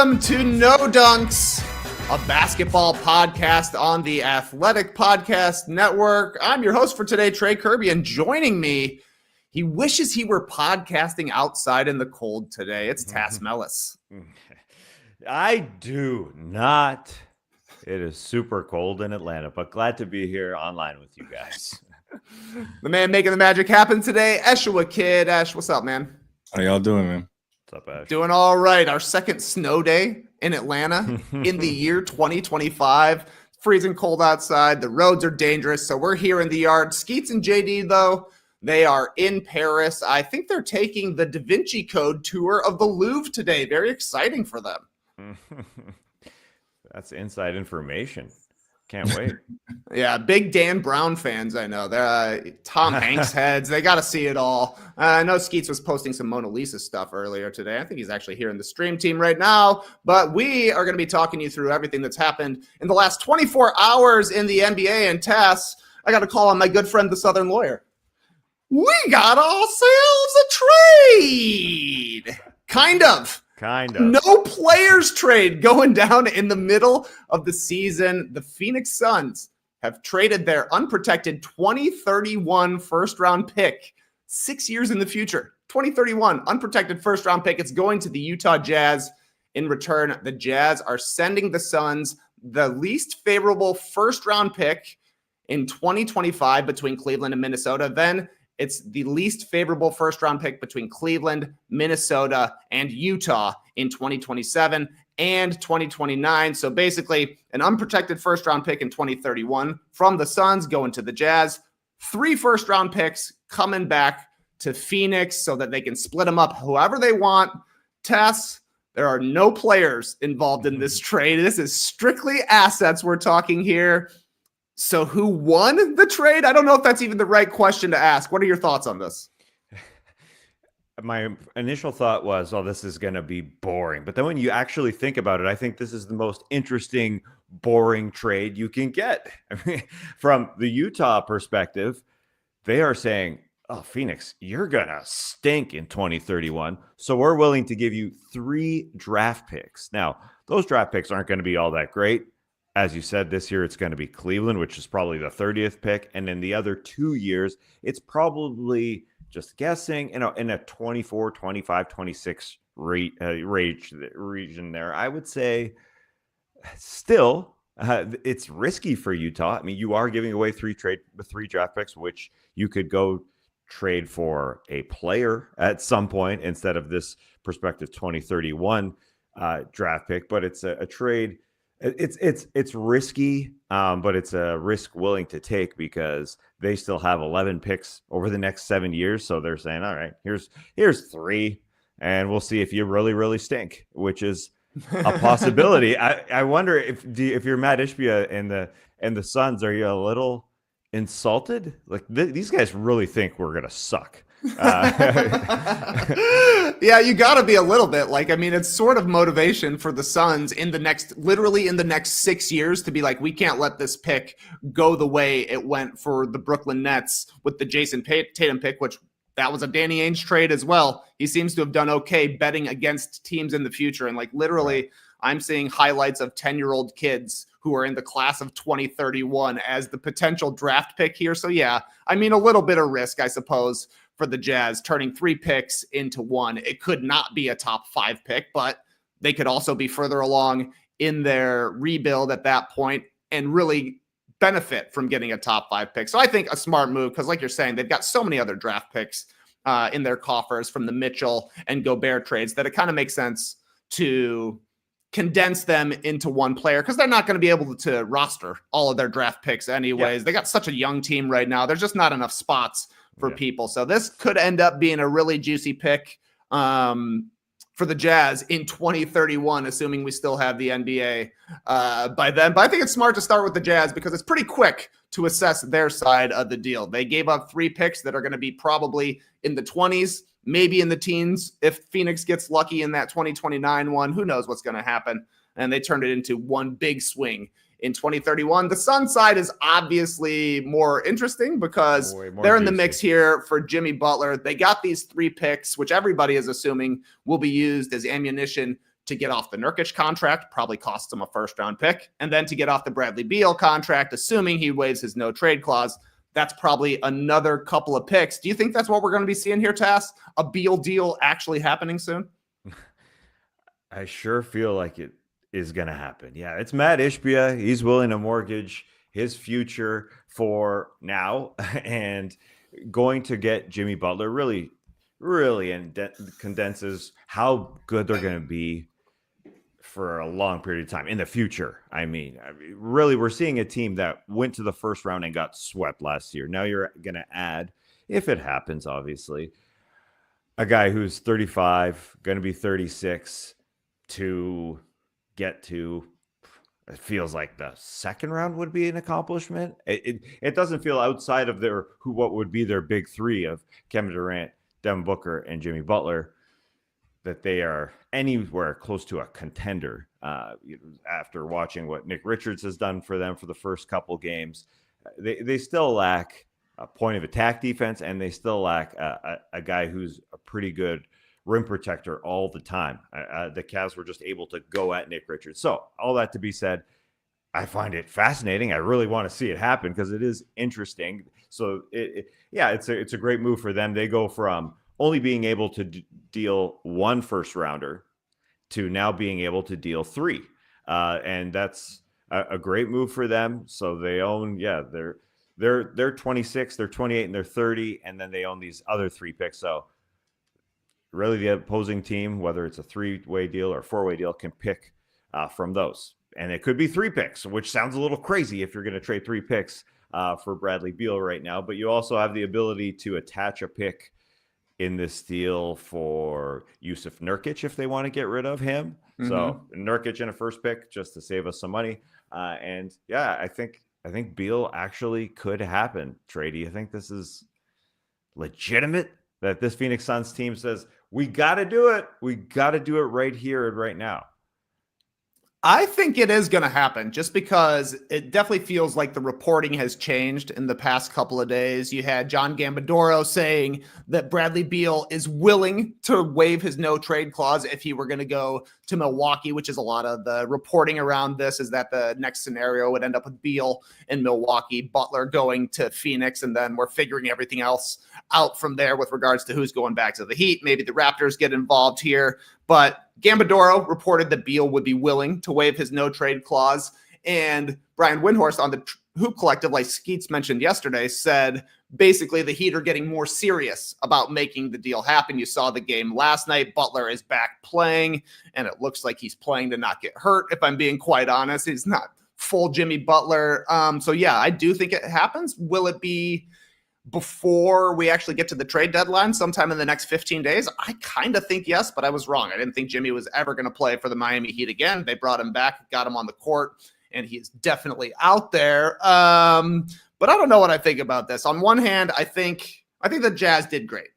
Welcome to No Dunks, a basketball podcast on the Athletic Podcast Network. I'm your host for today, Trey Kirby, and joining me, he wishes he were podcasting outside in the cold today. It's Tass Mellis. I do not. It is super cold in Atlanta, but glad to be here online with you guys. The man making the magic happen today, Eshua Kid. Ash, what's up, man? How y'all doing, man? What's up, Ash? Doing all right. Our second snow day in Atlanta in the year 2025. Freezing cold outside. The roads are dangerous, so we're here in the yard. Skeets and JD, though, they are in Paris. I think they're taking the Da Vinci Code tour of the Louvre today. Very exciting for them. That's inside information. Can't wait. Yeah, big Dan Brown fans, I know. They're Tom Hanks heads. They got to see it all. I know Skeets was posting some Mona Lisa stuff earlier today. I think he's actually here in the stream team right now. But we are going to be talking you through everything that's happened in the last 24 hours in the NBA. And Tass, I got to call on my good friend, the Southern Lawyer. We got ourselves a trade. Kind of. No players trade going down in the middle of the season. The Phoenix Suns have traded their unprotected 2031 first-round pick 6 years in the future. 2031 unprotected first-round pick. It's going to the Utah Jazz. In return, the Jazz are sending the Suns the least favorable first-round pick in 2025 between Cleveland and Minnesota. Then it's the least favorable first-round pick between Cleveland, Minnesota, and Utah in 2027 and 2029. So basically, an unprotected first-round pick in 2031 from the Suns going to the Jazz. 3 first-round picks coming back to Phoenix so that they can split them up however they want. Tess, there are no players involved in this trade. This is strictly assets we're talking here. So who won the trade? I don't know if that's even the right question to ask. What are your thoughts on this? My initial thought was, oh, this is going to be boring. But then when you actually think about it, I think this is the most interesting, boring trade you can get. I mean, from the Utah perspective, they are saying, oh, Phoenix, you're going to stink in 2031. So we're willing to give you 3 draft picks. Now, those draft picks aren't going to be all that great. As you said, this year it's going to be Cleveland, which is probably the 30th pick. And in the other 2 years, it's probably, just guessing, in a 24, 25, 26 region there. I would say still it's risky for Utah. I mean, you are giving away 3 draft picks, which you could go trade for a player at some point instead of this prospective 2031 draft pick. But it's a trade. It's risky, but it's a risk willing to take because they still have 11 picks over the next 7 years. So they're saying, all right, here's 3, and we'll see if you really, really stink, which is a possibility. I wonder if you're Matt Ishbia and the Suns, are you a little insulted? Like these guys really think we're gonna suck. Yeah, you got to be a little bit like, I mean, it's sort of motivation for the Suns literally in the next 6 years to be like, we can't let this pick go the way it went for the Brooklyn Nets with the Jason Tatum pick, which that was a Danny Ainge trade as well. He seems to have done okay betting against teams in the future. And like literally, I'm seeing highlights of 10-year-old kids who are in the class of 2031 as the potential draft pick here. So yeah, I mean, a little bit of risk, I suppose, for the Jazz, turning 3 picks into 1. It could not be a top 5 pick, but they could also be further along in their rebuild at that point and really benefit from getting a top 5 pick. So I think a smart move, because like you're saying, they've got so many other draft picks in their coffers from the Mitchell and Gobert trades that it kind of makes sense to condense them into one player because they're not going to be able to roster all of their draft picks anyways. Yeah. They got such a young team right now. There's just not enough spots for people. So this could end up being a really juicy pick for the Jazz in 2031, assuming we still have the NBA by then. But I think it's smart to start with the Jazz because it's pretty quick to assess their side of the deal. They gave up 3 picks that are going to be probably in the 20s, maybe in the teens. If Phoenix gets lucky in that 2029 one, who knows what's going to happen. And they turned it into one big swing in 2031. The Sun side is obviously more interesting because they're in the mix here for Jimmy Butler. They got these 3 picks, which everybody is assuming will be used as ammunition to get off the Nurkic contract, probably costs him a first-round pick. And then to get off the Bradley Beal contract, assuming he waives his no-trade clause, that's probably another couple of picks. Do you think that's what we're going to be seeing here, Tass? A Beal deal actually happening soon? I sure feel like it is going to happen. Yeah, it's Matt Ishbia. He's willing to mortgage his future for now and going to get Jimmy Butler really condenses how good they're going to be for a long period of time in the future. I mean, really, we're seeing a team that went to the first round and got swept last year. Now you're going to add, if it happens, obviously, a guy who's 35, going to be 36 to get to, it feels like the second round would be an accomplishment. It doesn't feel outside of what would be their big three of Kevin Durant, Devin Booker, and Jimmy Butler, that they are anywhere close to a contender. After watching what Nick Richards has done for them for the first couple games, they still lack a point of attack defense, and they still lack a guy who's a pretty good rim protector all the time. The Cavs were just able to go at Nick Richards. So all that to be said, I find it fascinating. I really want to see it happen because it is interesting. So it's a great move for them. They go from only being able to deal one first rounder to now being able to deal three. And that's a great move for them. So they own, they're 26, they're 28, and they're 30. And then they own these other three picks. So really the opposing team, whether it's a three-way deal or a four-way deal, can pick from those. And it could be three picks, which sounds a little crazy if you're going to trade three picks for Bradley Beal right now. But you also have the ability to attach a pick in this deal for Yusuf Nurkic if they want to get rid of him. Mm-hmm. So Nurkic in a first pick just to save us some money. I think Beal actually could happen. Trey, do you think this is legitimate that this Phoenix Suns team says, we got to do it. We got to do it right here and right now? I think it is going to happen just because it definitely feels like the reporting has changed in the past couple of days. You had John Gambadoro saying that Bradley Beal is willing to waive his no trade clause if he were going to go to Milwaukee, which is a lot of the reporting around this, is that the next scenario would end up with Beal in Milwaukee, Butler going to Phoenix, and then we're figuring everything else out from there with regards to who's going back to the Heat. Maybe the Raptors get involved here. But Gambadoro reported that Beal would be willing to waive his no-trade clause. And Brian Windhorst on the Hoop Collective, like Skeets mentioned yesterday, said basically the Heat are getting more serious about making the deal happen. You saw the game last night. Butler is back playing, and it looks like he's playing to not get hurt, if I'm being quite honest. He's not full Jimmy Butler. So, yeah, I do think it happens. Will it be before we actually get to the trade deadline sometime in the next 15 days? I kind of think yes, but I was wrong. I didn't think Jimmy was ever going to play for the Miami Heat again. They brought him back, got him on the court, and he is definitely out there. But I don't know what I think about this. On one hand, I think the Jazz did great.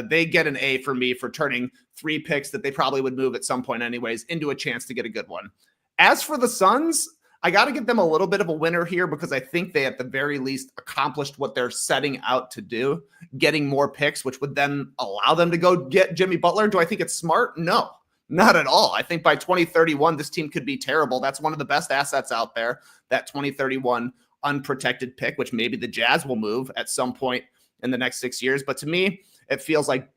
They get an A for me for turning three picks that they probably would move at some point anyways into a chance to get a good one. As for the Suns, I got to give them a little bit of a winner here because I think they at the very least accomplished what they're setting out to do, getting more picks, which would then allow them to go get Jimmy Butler. Do I think it's smart? No, not at all. I think by 2031, this team could be terrible. That's one of the best assets out there, that 2031 unprotected pick, which maybe the Jazz will move at some point in the next 6 years. But to me, it feels like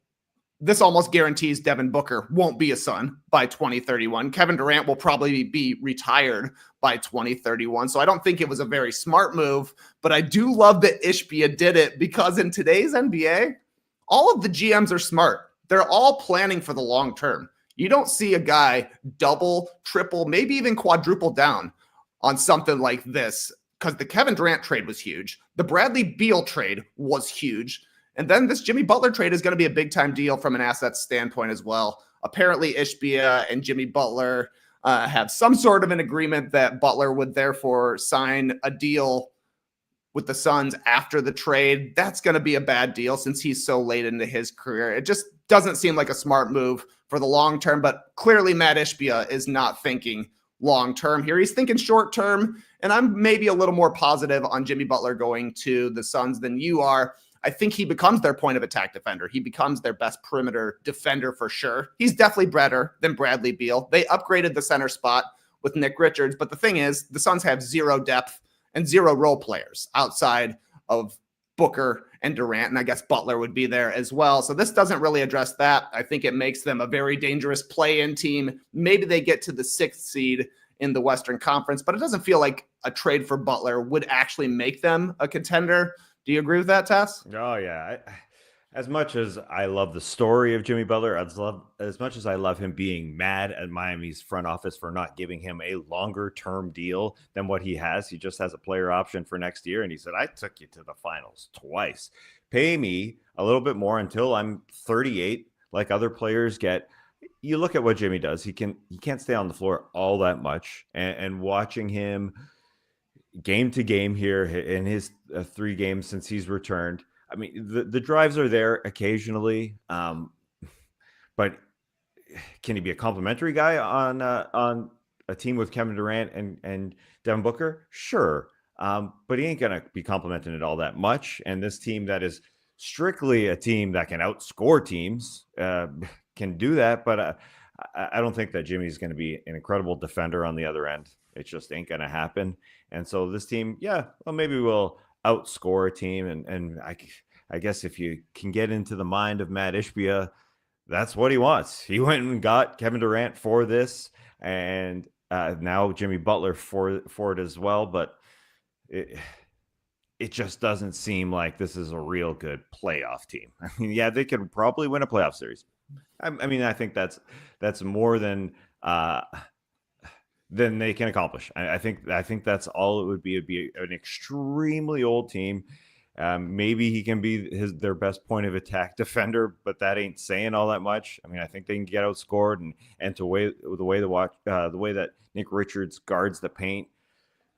this almost guarantees Devin Booker won't be a Sun by 2031. Kevin Durant will probably be retired by 2031. So I don't think it was a very smart move, but I do love that Ishbia did it because in today's NBA, all of the GMs are smart. They're all planning for the long term. You don't see a guy double, triple, maybe even quadruple down on something like this because the Kevin Durant trade was huge. The Bradley Beal trade was huge. And then this Jimmy Butler trade is going to be a big-time deal from an assets standpoint as well. Apparently, Ishbia and Jimmy Butler have some sort of an agreement that Butler would therefore sign a deal with the Suns after the trade. That's going to be a bad deal since he's so late into his career. It just doesn't seem like a smart move for the long term, but clearly Matt Ishbia is not thinking long term here. He's thinking short term, and I'm maybe a little more positive on Jimmy Butler going to the Suns than you are. I think he becomes their point of attack defender. He becomes their best perimeter defender for sure. He's definitely better than Bradley Beal. They upgraded the center spot with Nick Richards, but the thing is, the Suns have zero depth and zero role players outside of Booker and Durant, and I guess Butler would be there as well. So this doesn't really address that. I think it makes them a very dangerous play-in team. Maybe they get to the 6th seed in the Western Conference, but it doesn't feel like a trade for Butler would actually make them a contender. Do you agree with that, Tess? Oh yeah. As much as I love the story of Jimmy Butler, as much as I love him being mad at Miami's front office for not giving him a longer term deal than what he has. He just has a player option for next year. And he said, I took you to the finals twice. Pay me a little bit more until I'm 38, like other players get. You look at what Jimmy does. He can't stay on the floor all that much. And watching him game to game here in his 3 games since he's returned, I mean, the drives are there occasionally, but can he be a complimentary guy on a team with Kevin Durant and Devin Booker? Sure, but he ain't going to be complimenting it all that much. And this team that is strictly a team that can outscore teams can do that, but I don't think that Jimmy's going to be an incredible defender on the other end. It just ain't going to happen. And so this team, maybe we'll outscore a team, and I guess if you can get into the mind of Matt Ishbia, that's what he wants. He went and got Kevin Durant for this, and now Jimmy Butler for it as well. But it just doesn't seem like this is a real good playoff team. I mean, yeah, they could probably win a playoff series. I mean, I think that's more than they can accomplish. I think that's all it would be. It'd be an extremely old team. Maybe he can be their best point of attack defender, but that ain't saying all that much. I mean, I think they can get outscored, and the way that Nick Richards guards the paint,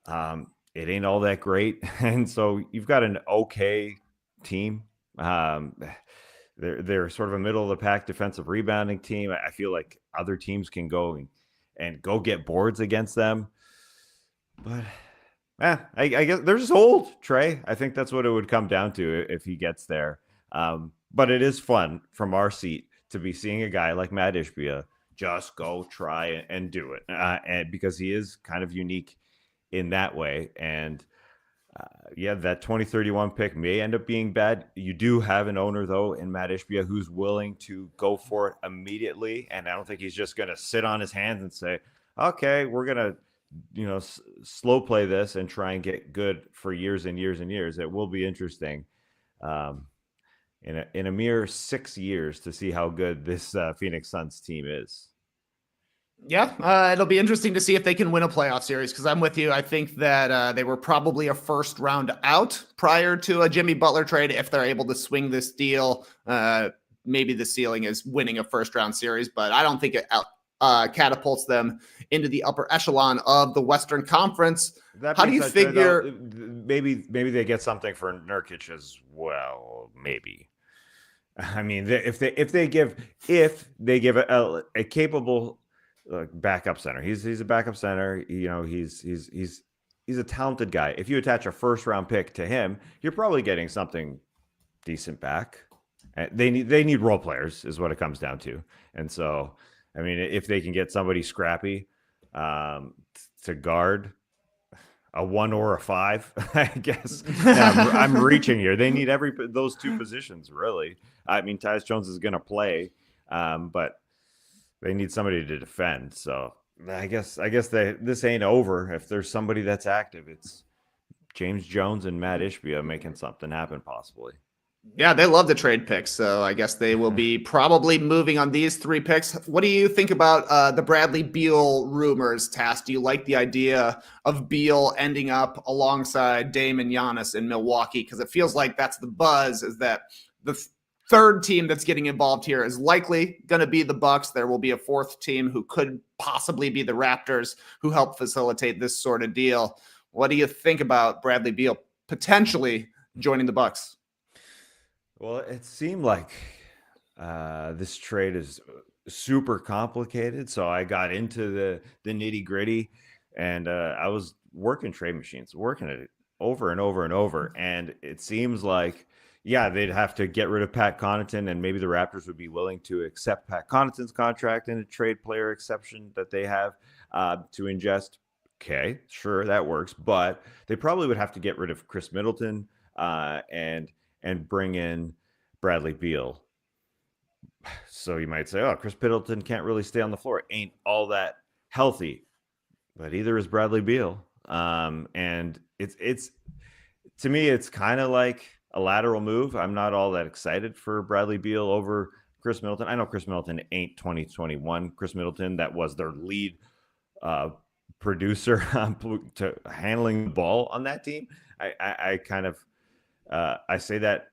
it ain't all that great. And so you've got an okay team. They're sort of a middle of the pack defensive rebounding team. I feel like other teams can go and go get boards against them. But I guess they're just old, Trey. I think that's what it would come down to if he gets there. But it is fun from our seat to be seeing a guy like Matt Ishbia just go try and do it. And because he is kind of unique in that way. And that 2031 pick may end up being bad. You do have an owner, though, in Matt Ishbia who's willing to go for it immediately. And I don't think he's just going to sit on his hands and say, okay, we're going to, slow play this and try and get good for years and years and years. It will be interesting in a mere 6 years to see how good this Phoenix Suns team is. Yeah, it'll be interesting to see if they can win a playoff series, because I'm with you. I think that they were probably a first round out prior to a Jimmy Butler trade. If they're able to swing this deal, maybe the ceiling is winning a first round series, but I don't think it catapults them into the upper echelon of the Western Conference. How do you figure? Maybe they get something for Nurkic as well. Maybe. I mean, if they give a capable backup center. He's a backup center. He's a talented guy. If you attach a first round pick to him, you're probably getting something decent back. They need role players is what it comes down to. And so, I mean, if they can get somebody scrappy to guard a 1 or a 5, I guess. I'm reaching here. They need those 2 positions, really. I mean, Tyus Jones is going to play, but they need somebody to defend. So I guess this ain't over. If there's somebody that's active, it's James Jones and Matt Ishbia making something happen possibly. Yeah, they love the trade picks. So I guess they will be probably moving on these 3 picks. What do you think about the Bradley Beal rumors, Tass? Do you like the idea of Beal ending up alongside Dame and Giannis in Milwaukee? Because it feels like that's the buzz, is that the third team that's getting involved here is likely going to be the Bucks. There will be a 4th team who could possibly be the Raptors, who help facilitate this sort of deal. What do you think about Bradley Beal potentially joining the Bucks? Well, it seemed like this trade is super complicated. So I got into the nitty gritty, and I was working trade machines, working at it over and over and over. And it seems like Yeah, they'd have to get rid of Pat Connaughton, and maybe the Raptors would be willing to accept Pat Connaughton's contract and a trade player exception that they have to ingest. Okay, sure, that works, but they probably would have to get rid of Chris Middleton and bring in Bradley Beal. So you might say, oh, Chris Middleton can't really stay on the floor. Ain't all that healthy, but either is Bradley Beal. And it's to me, it's kind of like a lateral move. I'm not all that excited for Bradley Beal over Chris Middleton. I know Chris Middleton ain't 2021 Chris Middleton. That was their lead producer to handling the ball on that team. I kind of I say that,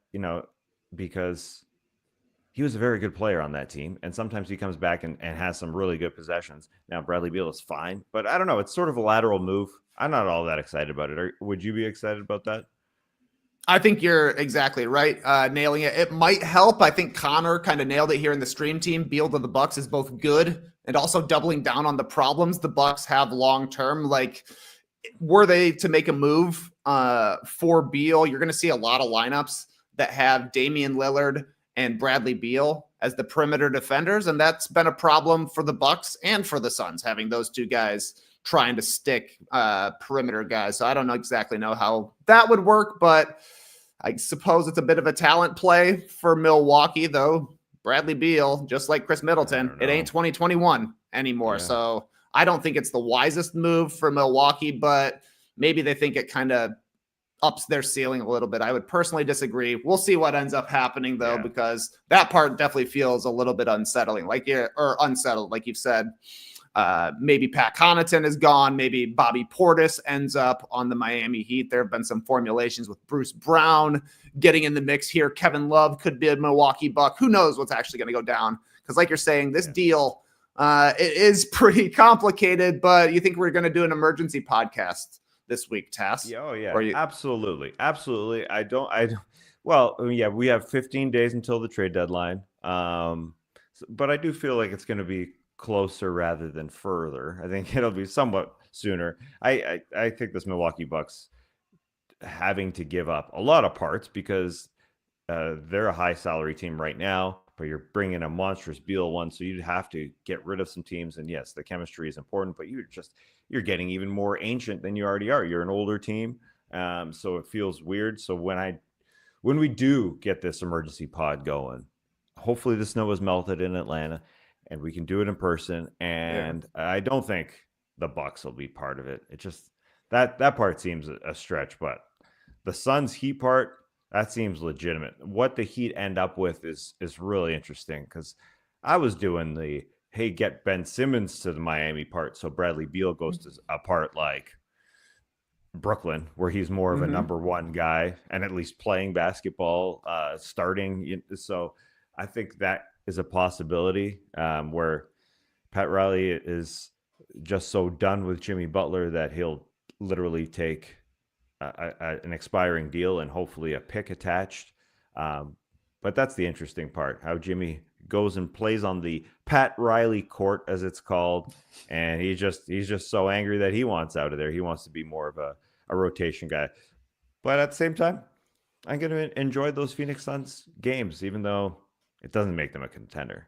because he was a very good player on that team, and sometimes he comes back and has some really good possessions. Now Bradley Beal is fine, but I don't know. It's sort of a lateral move. I'm not all that excited about it. Would you be excited about that? I think you're exactly right. Nailing it. It might help. I think Connor kind of nailed it here in the stream team. Beal to the Bucks is both good and also doubling down on the problems the Bucks have long term. Like, were they to make a move for Beal, you're going to see a lot of lineups that have Damian Lillard and Bradley Beal as the perimeter defenders, and that's been a problem for the Bucks and for the Suns, having those two guys trying to stick perimeter guys. So I don't exactly know how that would work, but I suppose it's a bit of a talent play for Milwaukee, though. Bradley Beal, just like Chris Middleton, it ain't 2021 anymore. Yeah. So I don't think it's the wisest move for Milwaukee, but maybe they think it kind of ups their ceiling a little bit. I would personally disagree. We'll see what ends up happening, though, because that part definitely feels a little bit unsettling, unsettled, like you've said. Maybe Pat Connaughton is gone. Maybe Bobby Portis ends up on the Miami Heat. There have been some formulations with Bruce Brown getting in the mix here. Kevin Love could be a Milwaukee Buck. Who knows what's actually going to go down? Because like you're saying, this deal, it is pretty complicated, but you think we're going to do an emergency podcast this week, Tass? Oh, yeah. Absolutely. Absolutely. Well, yeah, we have 15 days until the trade deadline. But I do feel like it's going to be closer rather than further. I think it'll be somewhat sooner. I think this Milwaukee Bucks having to give up a lot of parts because they're a high salary team right now, but you're bringing a monstrous Beal one, so you'd have to get rid of some teams. And yes, the chemistry is important, but you're getting even more ancient than you already are. You're an older team, so it feels weird. So when we do get this emergency pod going, hopefully the snow has melted in Atlanta and we can do it in person. And I don't think the Bucks will be part of it. It just that part seems a stretch, but the Suns Heat part, that seems legitimate. What the Heat end up with is really interesting, because I was doing the hey, get Ben Simmons to the Miami part, so Bradley Beal goes to a part like Brooklyn, where he's more of a number one guy and at least playing basketball, starting. So I think that is a possibility, where Pat Riley is just so done with Jimmy Butler that he'll literally take an expiring deal and hopefully a pick attached. But that's the interesting part, how Jimmy goes and plays on the Pat Riley court, as it's called, and he's just so angry that he wants out of there. He wants to be more of a rotation guy. But at the same time, I'm going to enjoy those Phoenix Suns games, even though it doesn't make them a contender.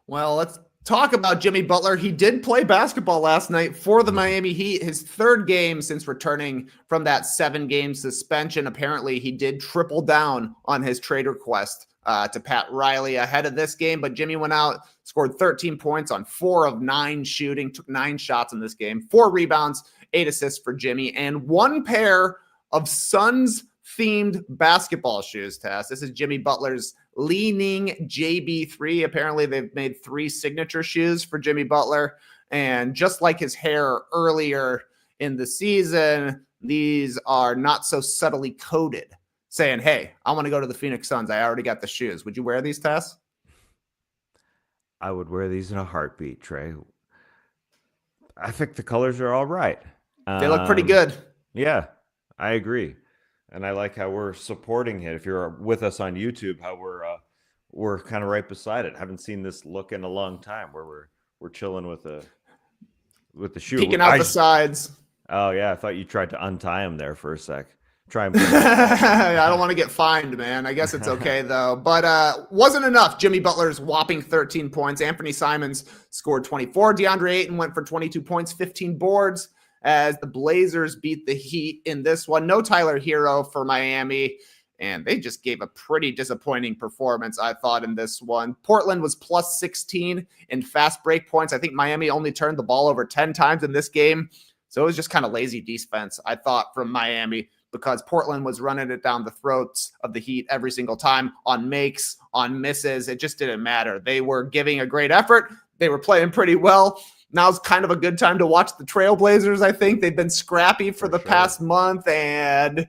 Well, let's talk about Jimmy Butler. He did play basketball last night for the Miami Heat, his third game since returning from that 7-game suspension. Apparently, he did triple down on his trade request to Pat Riley ahead of this game, but Jimmy went out, scored 13 points on 4 of 9 shooting, took 9 shots in this game, 4 rebounds, 8 assists for Jimmy, and 1 pair of Suns-themed basketball shoes, Tess. This is Jimmy Butler's Leaning JB3. Apparently, they've made 3 signature shoes for Jimmy Butler, and just like his hair earlier in the season, these are not so subtly coded, saying, hey, I want to go to the Phoenix Suns. I already got the shoes. Would you wear these, Tess? I would wear these in a heartbeat, Trey. I think the colors are all right. They look pretty good. Yeah, I agree. And I like how we're supporting it. If you're with us on YouTube, how we're kind of right beside it. Haven't seen this look in a long time, where we're chilling with the shoe. Peeking out the sides. Oh, yeah. I thought you tried to untie them there for a sec. try and bring I don't want to get fined, man. I guess it's okay, though. But wasn't enough. Jimmy Butler's whopping 13 points. Anthony Simons scored 24. DeAndre Ayton went for 22 points, 15 boards as the Blazers beat the Heat in this one. No Tyler Hero for Miami, and they just gave a pretty disappointing performance, I thought, in this one. Portland was plus 16 in fast break points. I think Miami only turned the ball over 10 times in this game. So it was just kind of lazy defense, I thought, from Miami, because Portland was running it down the throats of the Heat every single time on makes, on misses. It just didn't matter. They were giving a great effort. They were playing pretty well. Now's kind of a good time to watch the Trailblazers, I think. They've been scrappy for the past month, and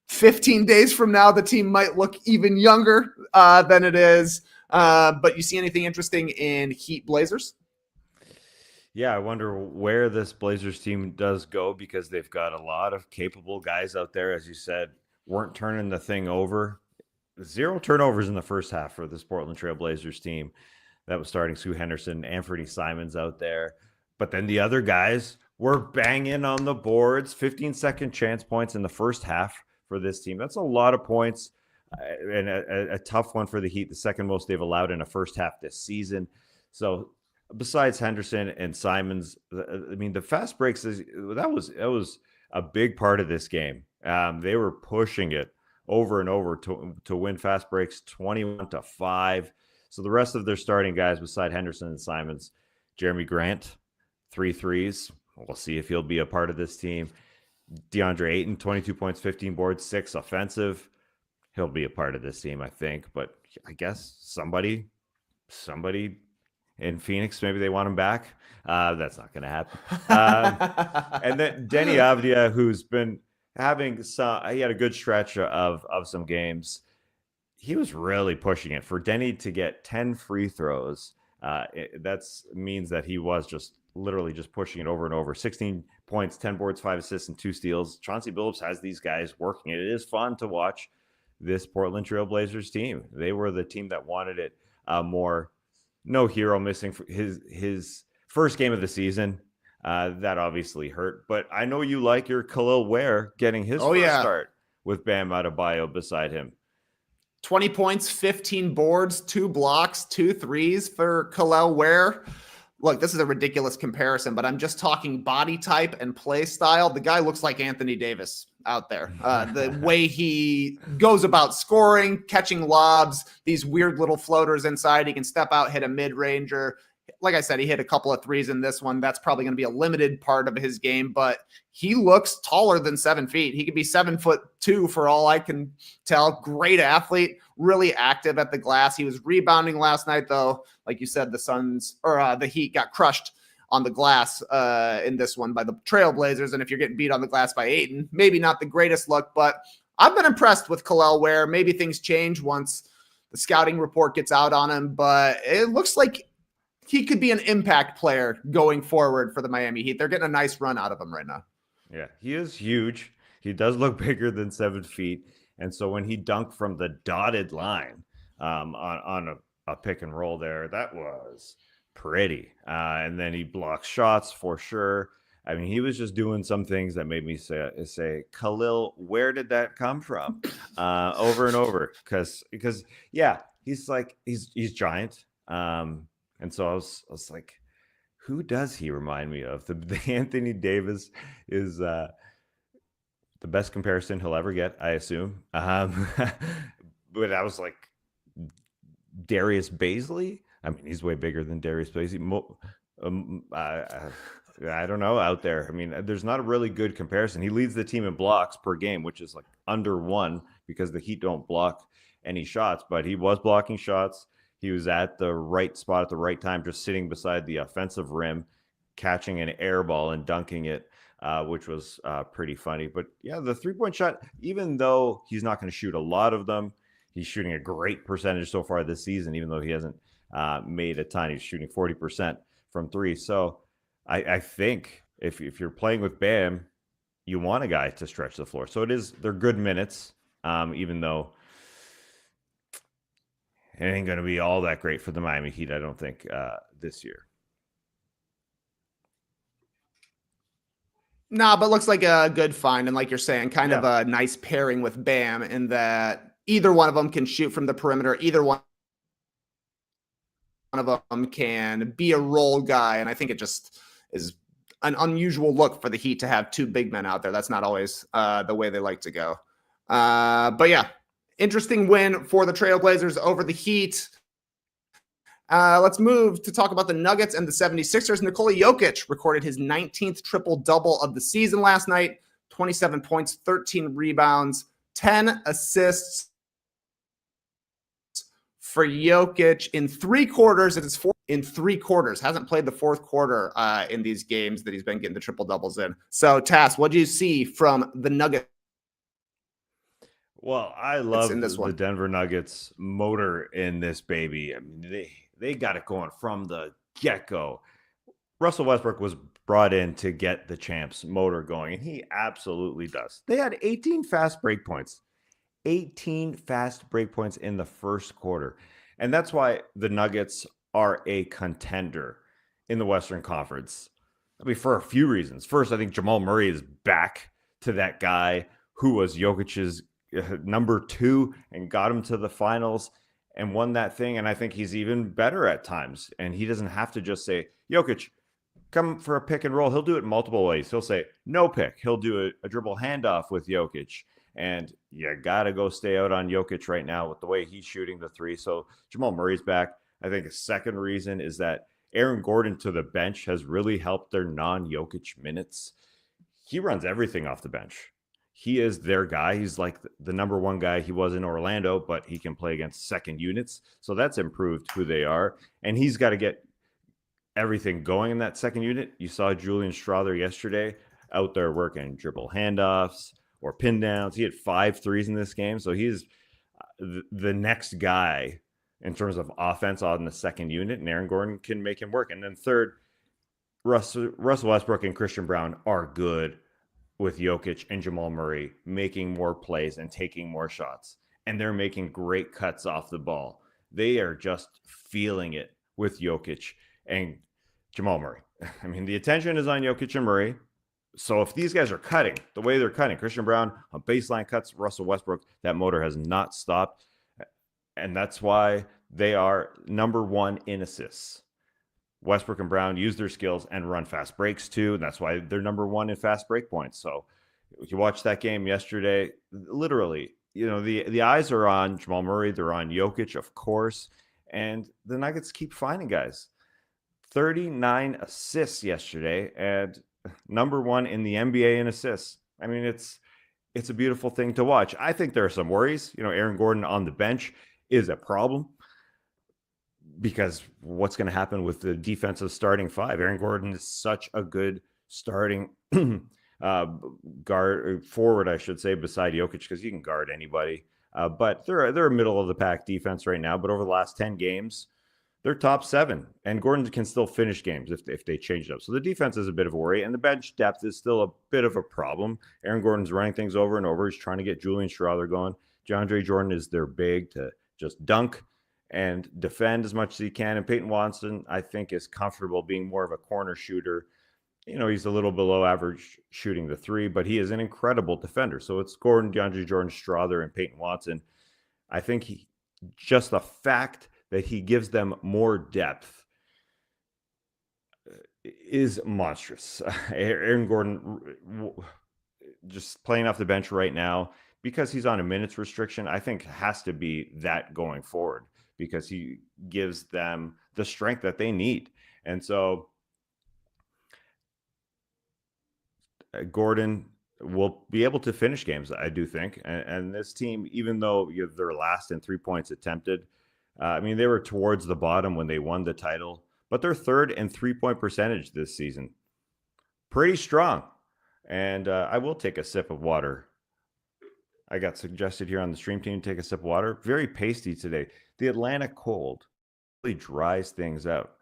15 days from now, the team might look even younger than it is. But you see anything interesting in Heat Blazers? Yeah, I wonder where this Blazers team does go, because they've got a lot of capable guys out there, as you said, weren't turning the thing over. 0 turnovers in the first half for this Portland Trail Blazers team. That was starting Sue Henderson, Anthony Simons out there. But then the other guys were banging on the boards, 15-second chance points in the first half for this team. That's a lot of points, and a tough one for the Heat, the second most they've allowed in a first half this season. So besides Henderson and Simons, I mean, the fast breaks, that was a big part of this game. They were pushing it over and over to win fast breaks 21-5. So the rest of their starting guys beside Henderson and Simons, Jeremy Grant, 3 threes. We'll see if he'll be a part of this team. DeAndre Ayton, 22 points, 15 boards, 6 offensive. He'll be a part of this team, I think. But I guess somebody in Phoenix, maybe they want him back. That's not going to happen. And then Denny Avdia, who's been having he had a good stretch of some games. He was really pushing it. For Denny to get 10 free throws, that means that he was just literally just pushing it over and over. 16 points, 10 boards, 5 assists, and 2 steals. Chauncey Billups has these guys working it. It is fun to watch this Portland Trail Blazers team. They were the team that wanted it more. No Hero missing for his first game of the season. That obviously hurt. But I know you like your Khalil Ware getting his first start with Bam Adebayo beside him. 20 points, 15 boards, 2 blocks, 2 threes for Khalil Ware. Look, this is a ridiculous comparison, but I'm just talking body type and play style. The guy looks like Anthony Davis out there. The way he goes about scoring, catching lobs, these weird little floaters inside. He can step out, hit a mid-ranger. Like I said, he hit a couple of threes in this one. That's probably going to be a limited part of his game, but he looks taller than 7 feet. He could be 7'2" for all I can tell. Great athlete, really active at the glass. He was rebounding last night, though. Like you said, the Heat got crushed on the glass in this one by the Trailblazers. And if you're getting beat on the glass by Ayton, maybe not the greatest look, but I've been impressed with Khalil Ware. Maybe things change once the scouting report gets out on him, but it looks like he could be an impact player going forward for the Miami Heat. They're getting a nice run out of him right now. Yeah, he is huge. He does look bigger than 7 feet. And so when he dunked from the dotted line on a pick and roll there, that was pretty. And then he blocks shots for sure. I mean, he was just doing some things that made me say, Khalil, where did that come from? Over and over. Because yeah, he's giant. And so I was like, who does he remind me of? The Anthony Davis is the best comparison he'll ever get, I assume. But I was like, Darius Baisley? I mean, he's way bigger than Darius Baisley. I don't know out there. I mean, there's not a really good comparison. He leads the team in blocks per game, which is like under 1 because the Heat don't block any shots, but he was blocking shots. He was at the right spot at the right time, just sitting beside the offensive rim, catching an air ball and dunking it, which was pretty funny. But yeah, the 3-point shot, even though he's not going to shoot a lot of them, he's shooting a great percentage so far this season, even though he hasn't made a ton. He's shooting 40% from 3. So I think if you're playing with Bam, you want a guy to stretch the floor. So they're good minutes, even though it ain't going to be all that great for the Miami Heat, I don't think, this year. Nah, but looks like a good find. And like you're saying, kind of Yeah. a nice pairing with Bam in that either one of them can shoot from the perimeter. Either one of them can be a role guy. And I think it just is an unusual look for the Heat to have two big men out there. That's not always the way they like to go. But yeah, interesting win for the Trailblazers over the Heat. Let's move to talk about the Nuggets and the 76ers. Nikola Jokic recorded his 19th triple-double of the season last night, 27 points, 13 rebounds, 10 assists for Jokic in 3 quarters. It is 4 in 3 quarters. Hasn't played the fourth quarter in these games that he's been getting the triple-doubles in. So, Tass, what do you see from the Nuggets Well, I in love this the one? Denver Nuggets motor in this baby. I mean, they got it going from the get-go. Russell Westbrook was brought in to get the champs motor going, and he absolutely does. They had 18 fast break points. 18 fast break points in the first quarter. And that's why the Nuggets are a contender in the Western Conference. I mean, for a few reasons. First, I think Jamal Murray is back to that guy who was Jokic's number 2 and got him to the finals and won that thing. And I think he's even better at times. And he doesn't have to just say, Jokic, come for a pick and roll. He'll do it multiple ways. He'll say, no pick. He'll do a dribble handoff with Jokic. And you got to go stay out on Jokic right now with the way he's shooting the 3. So Jamal Murray's back. I think a second reason is that Aaron Gordon to the bench has really helped their non-Jokic minutes. He runs everything off the bench. He is their guy. He's like the number 1 guy he was in Orlando, but he can play against second units. So that's improved who they are. And he's got to get everything going in that second unit. You saw Julian Strawther yesterday out there working dribble handoffs or pin downs. He had 5 threes in this game. So he's the next guy in terms of offense on the second unit, and Aaron Gordon can make him work. And then third, Russell Westbrook and Christian Brown are good with Jokic and Jamal Murray making more plays and taking more shots. And they're making great cuts off the ball. They are just feeling it with Jokic and Jamal Murray. I mean, the attention is on Jokic and Murray. So if these guys are cutting the way they're cutting, Christian Brown on baseline cuts, Russell Westbrook, that motor has not stopped. And that's why they are number 1 in assists. Westbrook and Brown use their skills and run fast breaks too. And that's why they're number 1 in fast break points. So if you watched that game yesterday, literally, the eyes are on Jamal Murray. They're on Jokic, of course. And the Nuggets keep finding guys. 39 assists yesterday and number 1 in the NBA in assists. I mean, it's a beautiful thing to watch. I think there are some worries. Aaron Gordon on the bench is a problem because what's going to happen with the defensive starting 5? Aaron Gordon is such a good starting guard forward, I should say, beside Jokic, because you can guard anybody. But they're a middle of the pack defense right now. But over the last 10 games, they're top 7, and Gordon can still finish games if they change it up. So the defense is a bit of a worry, and the bench depth is still a bit of a problem. Aaron Gordon's running things over and over. He's trying to get Julian Strawther going. DeAndre Jordan is their big to just dunk and defend as much as he can. And Peyton Watson, I think, is comfortable being more of a corner shooter. He's a little below average shooting the 3, but he is an incredible defender. So it's Gordon, DeAndre Jordan, Strawther, and Peyton Watson. I think just the fact that he gives them more depth is monstrous. Aaron Gordon just playing off the bench right now because he's on a minutes restriction, I think has to be that going forward because he gives them the strength that they need. And so Gordon will be able to finish games, I do think. And this team, even though they're last in 3 points attempted, they were towards the bottom when they won the title, but they're third in 3-point percentage this season. Pretty strong. And I will take a sip of water. I got suggested here on the stream team to take a sip of water. Very pasty today. The Atlanta cold really dries things out.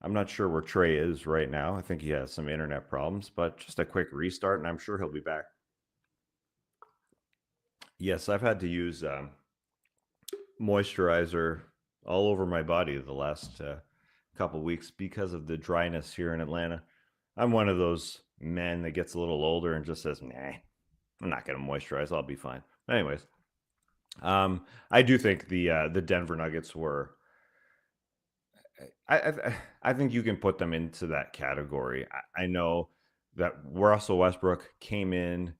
I'm not sure where Trey is right now. I think he has some internet problems, but just a quick restart, and I'm sure he'll be back. Yes, I've had to use moisturizer all over my body the last couple weeks because of the dryness here in Atlanta. I'm one of those men that gets a little older and just says, nah, I'm not going to moisturize. I'll be fine. But anyways, I do think the Denver Nuggets were. I think you can put them into that category. I know that Russell Westbrook came in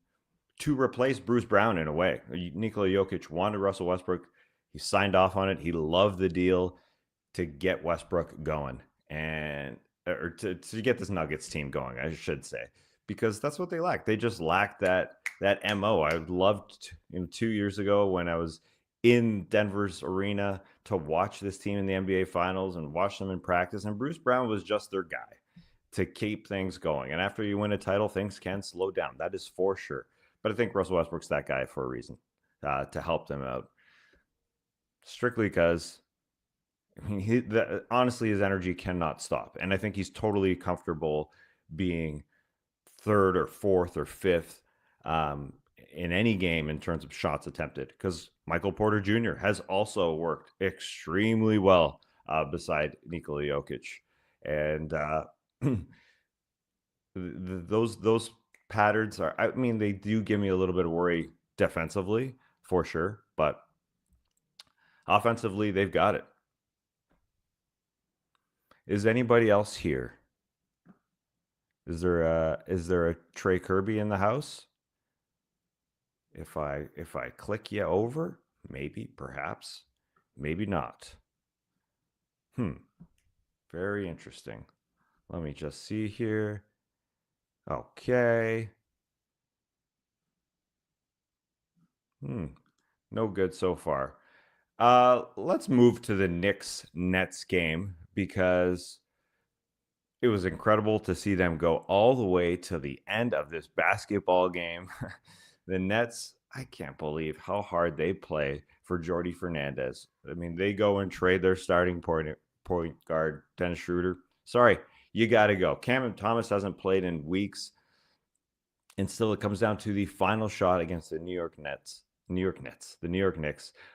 to replace Bruce Brown in a way. Nikola Jokic wanted Russell Westbrook. He signed off on it. He loved the deal to get Westbrook going and or to get this Nuggets team going, I should say, because that's what they lack. They just lack that MO. I loved 2 years ago when I was in Denver's arena to watch this team in the NBA Finals and watch them in practice. And Bruce Brown was just their guy to keep things going. And after you win a title, things can slow down. That is for sure. But I think Russell Westbrook's that guy for a reason, to help them out. Strictly because, I mean, honestly, his energy cannot stop. And I think he's totally comfortable being third or fourth or fifth in any game in terms of shots attempted, because Michael Porter Jr. has also worked extremely well beside Nikola Jokic. And those patterns are, I mean, they do give me a little bit of worry defensively for sure, but offensively, they've got it. Is anybody else here? Is there a Trey Kirby in the house? If I click you over, maybe, perhaps, maybe not. Very interesting. Let me just see here. Okay. No good so far. Let's move to the Knicks Nets game, because it was incredible to see them go all the way to the end of this basketball game. The Nets, I can't believe how hard they play for Jordy Fernandez. I mean, they go and trade their starting point guard, Dennis Schroeder. Sorry, you got to go. Cam Thomas hasn't played in weeks. And still it comes down to the final shot against the New York Knicks.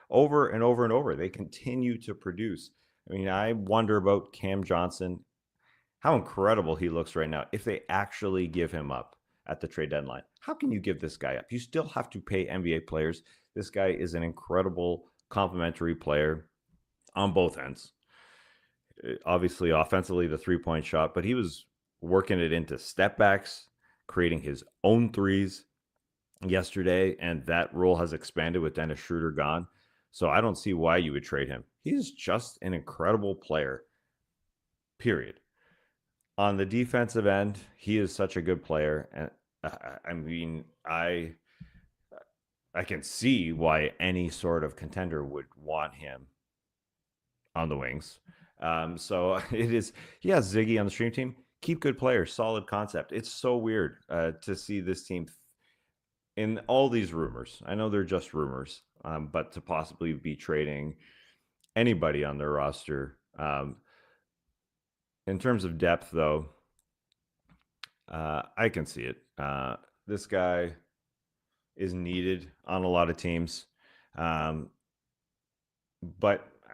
Over and over and over. They continue to produce. I mean, I wonder about Cam Johnson, how incredible he looks right now. If they actually give him up at the trade deadline, how can you give this guy up? You still have to pay NBA players. This guy is an incredible complementary player on both ends. Obviously, offensively, the three-point shot, but he was working it into step backs, creating his own threes yesterday, and that role has expanded with Dennis Schroeder gone. So I don't see why you would trade him. He's just an incredible player, period. On the defensive end, he is such a good player. And I mean, I can see why any sort of contender would want him on the wings. So it is, he has Ziggy on the stream team. Keep good players, solid concept. It's so weird to see this team in all these rumors. I know they're just rumors, but to possibly be trading anybody on their roster. In terms of depth, though, I can see it. This guy is needed on a lot of teams. But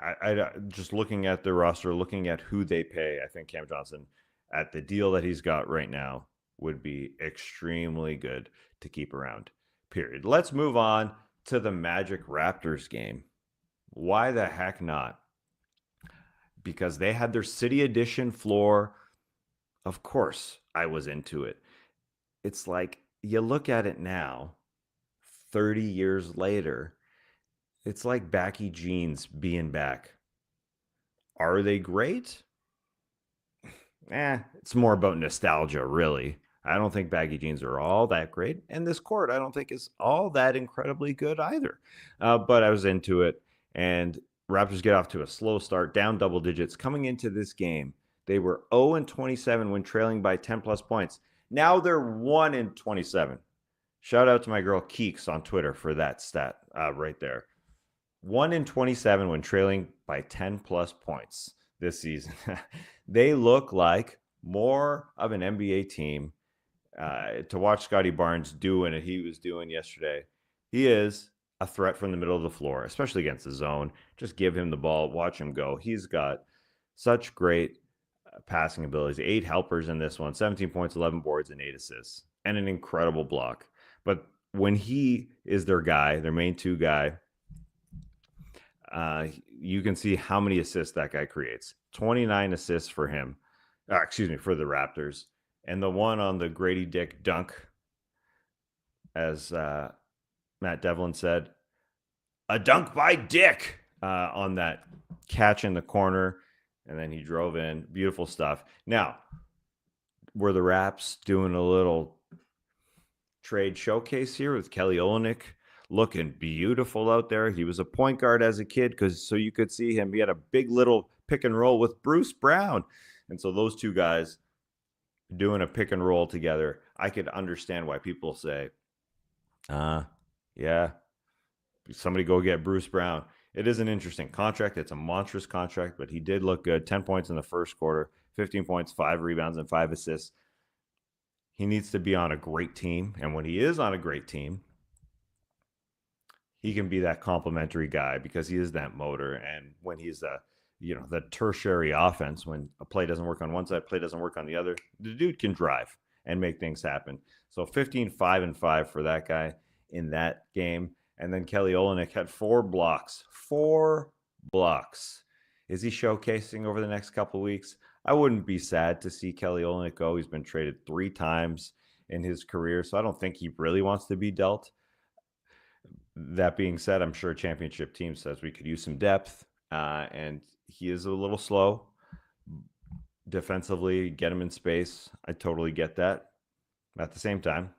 I just looking at the roster, looking at who they pay, I think Cam Johnson, at the deal that he's got right now, would be extremely good to keep around, period. Let's move on to the Magic Raptors game. Why the heck not? Because they had their City Edition floor. Of course, I was into it. It's like, you look at it now, 30 years later, it's like baggy jeans being back. Are they great? It's more about nostalgia, really. I don't think baggy jeans are all that great. And this court, I don't think is all that incredibly good either. But I was into it. And Raptors get off to a slow start, down double digits. Coming into this game, they were 0-27 when trailing by 10-plus points. Now they're 1-27. Shout out to my girl Keeks on Twitter for that stat right there. 1-27 when trailing by 10-plus points this season. They look like more of an NBA team. To watch Scotty Barnes doing what he was doing yesterday, he is a threat from the middle of the floor, especially against the zone. Just give him the ball, watch him go. He's got such great passing abilities, 8 helpers in this one, 17 points, 11 boards, and 8 assists, and an incredible block. But when he is their guy, their main 2 guy, you can see how many assists that guy creates. 29 assists for him. For the Raptors. And the one on the Grady Dick dunk, as Matt Devlin said, a dunk by Dick on that catch in the corner. And then he drove in. Beautiful stuff. Now, were the Raps doing a little trade showcase here with Kelly Olynyk looking beautiful out there? He was a point guard as a kid, so you could see him. He had a big little pick and roll with Bruce Brown. And so those 2 guys doing a pick and roll together, I could understand why people say, yeah, somebody go get Bruce Brown. It is an interesting contract. It's a monstrous contract, but he did look good. 10 points in the first quarter, 15 points, 5 rebounds, and 5 assists. He needs to be on a great team. And when he is on a great team, he can be that complimentary guy because he is that motor. And when he's the tertiary offense, when a play doesn't work on one side, play doesn't work on the other, the dude can drive and make things happen. So 15, 5, and 5 for that guy in that game. And then Kelly Olynyk had 4 blocks. 4 blocks. Is he showcasing over the next couple of weeks? I wouldn't be sad to see Kelly Olynyk go. He's been traded 3 times in his career, so I don't think he really wants to be dealt. That being said, I'm sure a championship team says we could use some depth, and he is a little slow defensively. Get him in space. I totally get that. At the same time,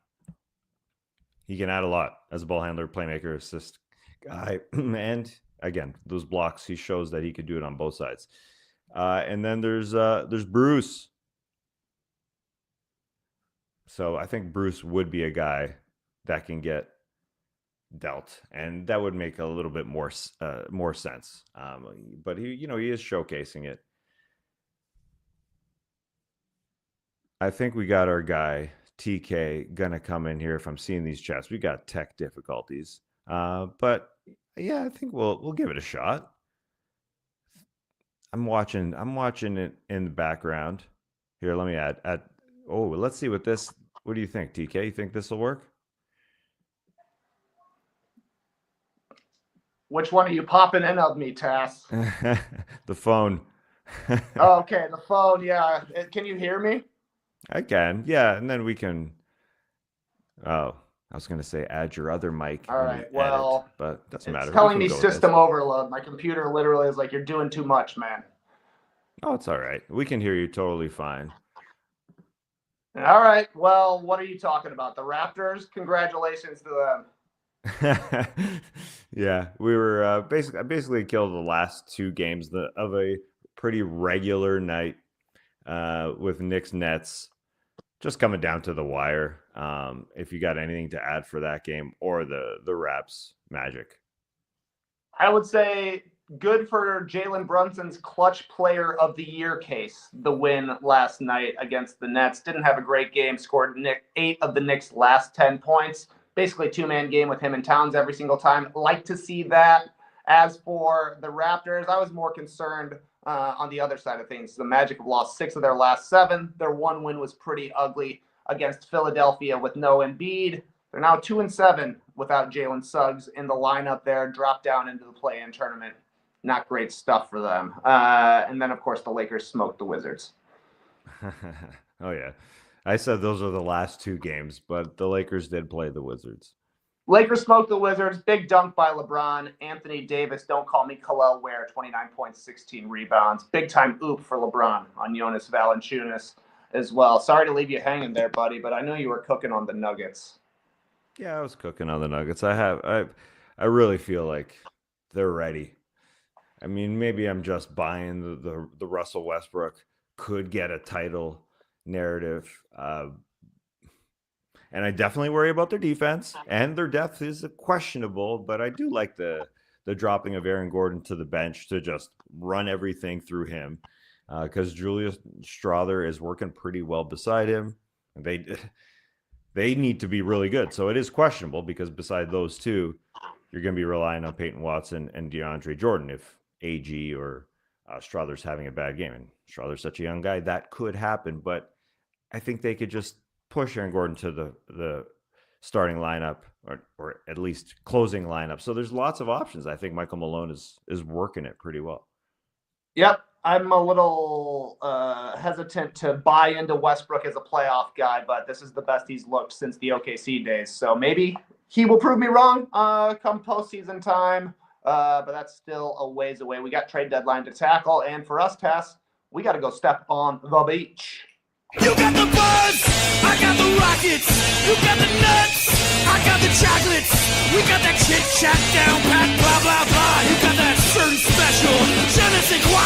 he can add a lot as a ball handler, playmaker, assist guy. And again, those blocks, he shows that he could do it on both sides. And then there's Bruce. So I think Bruce would be a guy that can get dealt, and that would make a little bit more sense. But he is showcasing it. I think we got our guy TK gonna come in here. If I'm seeing these chats, we got tech difficulties, but yeah, I think we'll give it a shot. I'm watching it in the background here. Let me add. Let's see what do you think, TK? You think this will work? Which one are you popping in of me, Tass? The phone. Oh, okay, the phone. Yeah. Can you hear me? I can. Yeah, and then we can. Oh, I was going to say add your other mic. All right. Well, but it doesn't matter. It's telling me system overload. My computer literally is like, you're doing too much, man. Oh, it's all right. We can hear you totally fine. All right. Well, what are you talking about? The Raptors? Congratulations to them. Yeah, we were basically killed the last 2 games of a pretty regular night with Knicks Nets, just coming down to the wire. If you got anything to add for that game or the Raps Magic, I would say good for Jalen Brunson's clutch player of the year case. The win last night against the Nets. Didn't have a great game. Scored 8 of the Knicks' last 10 points. Basically 2-man game with him and Towns every single time. Like to see that. As for the Raptors, I was more concerned on the other side of things. The Magic have lost 6 of their last 7. Their one win was pretty ugly against Philadelphia with no Embiid. They're now 2-7 without Jalen Suggs in the lineup there. Dropped down into the play-in tournament. Not great stuff for them. And then, of course, the Lakers smoked the Wizards. Oh, yeah. I said those are the last 2 games, but the Lakers did play the Wizards. Lakers smoked the Wizards. Big dunk by LeBron. Anthony Davis, don't call me Khalil Ware, 29 points, 16 rebounds. Big-time oop for LeBron on Jonas Valanciunas as well. Sorry to leave you hanging there, buddy, but I know you were cooking on the Nuggets. Yeah, I was cooking on the Nuggets. I really feel like they're ready. I mean, maybe I'm just buying the Russell Westbrook could get a title narrative. And I definitely worry about their defense, and their depth is questionable, but I do like the dropping of Aaron Gordon to the bench to just run everything through him, because Julius Strawther is working pretty well beside him. They need to be really good. So it is questionable because beside those 2, you're going to be relying on Peyton Watson and DeAndre Jordan if AG or Strother's having a bad game, and Strother's such a young guy, that could happen. But I think they could just push Aaron Gordon to the starting lineup, or at least closing lineup. So there's lots of options. I think Michael Malone is working it pretty well. Yep. I'm a little hesitant to buy into Westbrook as a playoff guy, but this is the best he's looked since the OKC days. So maybe he will prove me wrong come postseason time, but that's still a ways away. We got trade deadline to tackle, and for us, Tess, we got to go step on the beach. You got the buzz, I got the rockets. You got the nuts, I got the chocolates. We got that chit chat down pat, blah blah blah. You got that certain special, je ne sais quoi.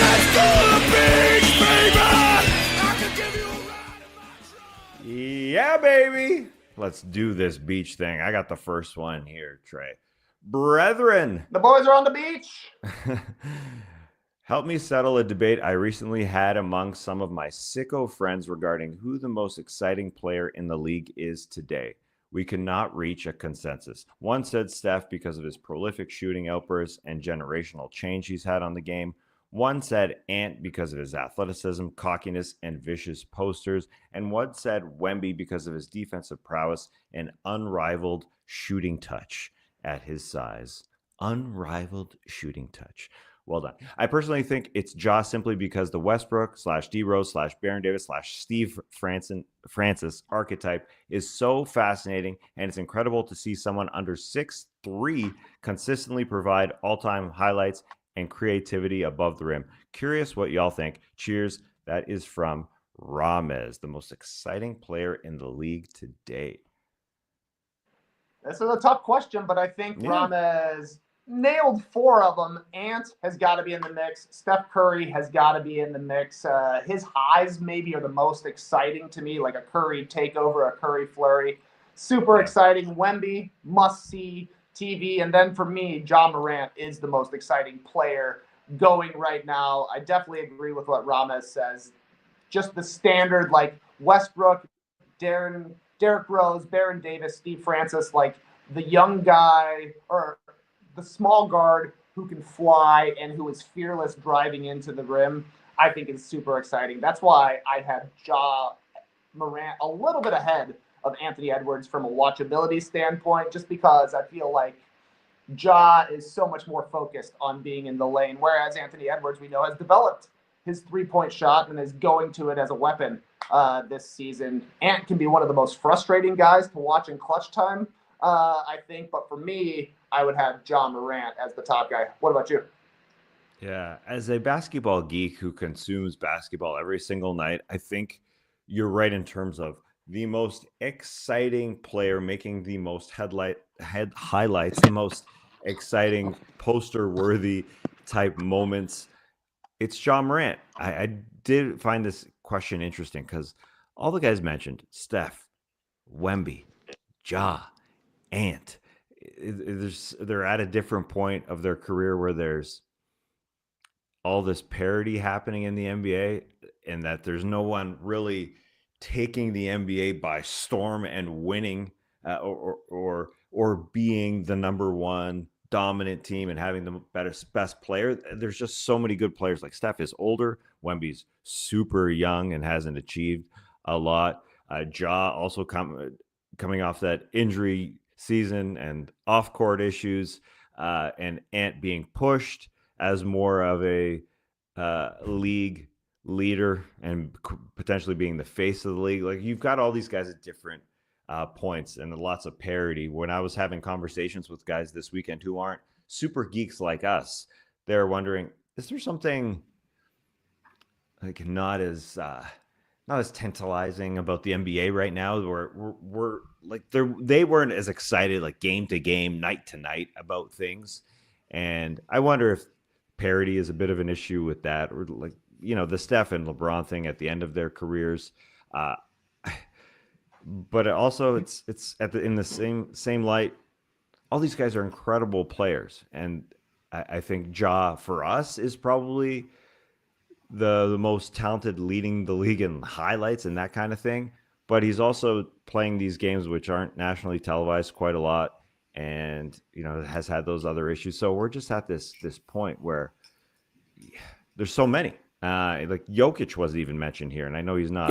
Let's go to the beach, baby. I can give you a ride in my truck. Yeah, baby. Let's do this beach thing. I got the first one here, Trey. Brethren, The boys are on the beach. help me settle a debate I recently had among some of my sicko friends regarding who the most exciting player in the league is today. We cannot reach a consensus. One said Steph because of his prolific shooting outbursts and generational change he's had on the game. One said Ant because of his athleticism, cockiness, and vicious posters. And one said Wemby because of his defensive prowess and unrivaled shooting touch at his size. Unrivaled shooting touch. Well done. I personally think it's Ja simply because the Westbrook / D Rose / Baron Davis / Steve Francis archetype is so fascinating, and it's incredible to see someone under 6'3" consistently provide all-time highlights and creativity above the rim. Curious what y'all think. Cheers. That is from Ramez, the most exciting player in the league today. This is a tough question, but I think Ramez nailed 4 of them. Ant has got to be in the mix. Steph Curry has got to be in the mix. His highs maybe are the most exciting to me, like a Curry takeover, a Curry flurry. Super exciting. Wemby, must-see TV. And then for me, Ja Morant is the most exciting player going right now. I definitely agree with what Ramez says. Just the standard, like Westbrook, Derrick Rose, Baron Davis, Steve Francis, like the young guy or the small guard who can fly and who is fearless driving into the rim, I think is super exciting. That's why I had Ja Morant a little bit ahead of Anthony Edwards from a watchability standpoint, just because I feel like Ja is so much more focused on being in the lane, whereas Anthony Edwards, we know, has developed his three-point shot and is going to it as a weapon this season. Ant can be one of the most frustrating guys to watch in clutch time, I think. But for me, I would have Ja Morant as the top guy. What about you? Yeah, as a basketball geek who consumes basketball every single night, I think you're right in terms of the most exciting player making the most highlights, the most exciting poster-worthy type moments. It's Ja Morant. I did find this question interesting because all the guys mentioned, Steph, Wemby, Ja, Ant, they're at a different point of their career where there's all this parity happening in the NBA, and that there's no one really taking the NBA by storm and winning or being the number one dominant team and having the best player. There's just so many good players. Like Steph is older, Wemby's super young and hasn't achieved a lot. Ja also coming off that injury season and off-court issues, and Ant being pushed as more of a league leader and potentially being the face of the league. Like, you've got all these guys at different points and lots of parity. When I was having conversations with guys this weekend who aren't super geeks like us, they're wondering, is there something like not as tantalizing about the NBA right now, where we're like they weren't as excited like game to game, night to night about things. And I wonder if parity is a bit of an issue with that, or like, you know, the Steph and LeBron thing at the end of their careers. But also it's in the same light, all these guys are incredible players. And I think Ja for us is probably the most talented, leading the league in highlights and that kind of thing. But he's also playing these games which aren't nationally televised quite a lot, and, you know, has had those other issues. So we're just at this point where there's so many. Like Jokic wasn't even mentioned here, and I know he's not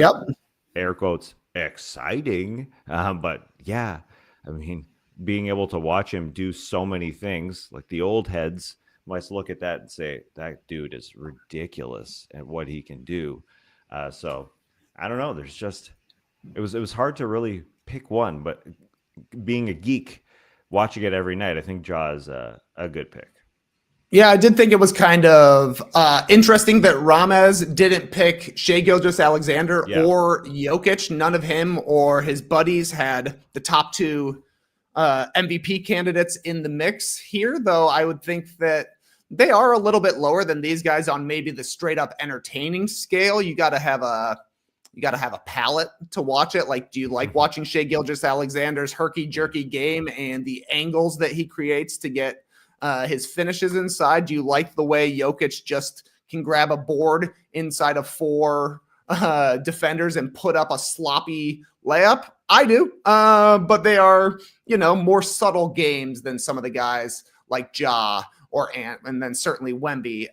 air quotes exciting, but yeah, I mean, being able to watch him do so many things, like the old heads might look at that and say that dude is ridiculous at what he can do. So I don't know. There's just it was hard to really pick one, but being a geek, watching it every night, I think Ja is a good pick. Yeah, I did think it was kind of interesting that Ramez didn't pick Shai Gilgeous-Alexander or Jokic. None of him or his buddies had the top two MVP candidates in the mix here, though I would think that they are a little bit lower than these guys on maybe the straight up entertaining scale. You got to have a palate to watch it. Like, do you like watching Shai Gilgeous-Alexander's herky-jerky game and the angles that he creates to get his finishes inside? Do you like the way Jokic just can grab a board inside of four defenders and put up a sloppy layup? I do, but they are, more subtle games than some of the guys like Ja or Ant, and then certainly Wemby